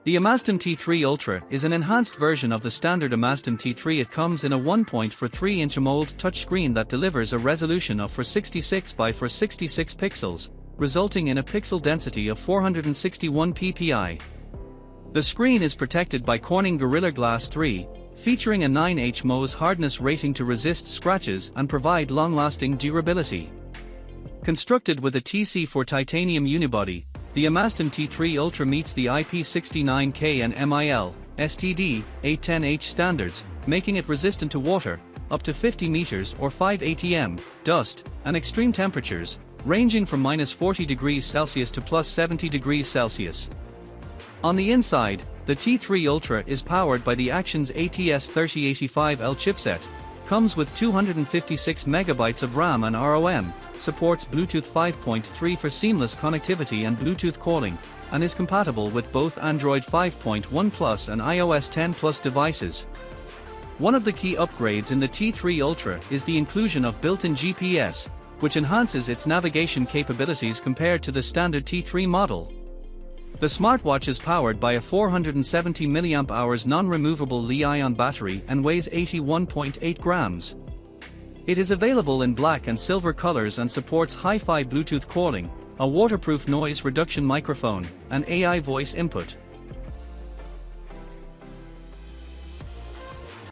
The Amaztim T3 Ultra is an enhanced version of the standard Amaztim T3. It comes in a 1.43-inch AMOLED touchscreen that delivers a resolution of 466 by 466 pixels, resulting in a pixel density of 461 ppi. The screen is protected by Corning Gorilla Glass 3, featuring a 9H Mohs hardness rating to resist scratches and provide long-lasting durability. Constructed with a TC4 titanium unibody, the Amaztim T3 Ultra meets the IP69K and MIL, STD, 810H standards, making it resistant to water, up to 50 meters or 5 atm, dust, and extreme temperatures, ranging from -40°C to +70°C. On the inside, the T3 Ultra is powered by the Actions ATS3085L chipset, comes with 256 MB of RAM and ROM, supports Bluetooth 5.3 for seamless connectivity and Bluetooth calling, and is compatible with both Android 5.1 Plus and iOS 10 Plus devices. One of the key upgrades in the T3 Ultra is the inclusion of built-in GPS, which enhances its navigation capabilities compared to the standard T3 model. The smartwatch is powered by a 470 mAh non-removable Li-ion battery and weighs 81.8 grams. It is available in black and silver colors and supports Hi-Fi Bluetooth calling, a waterproof noise reduction microphone, and AI voice input.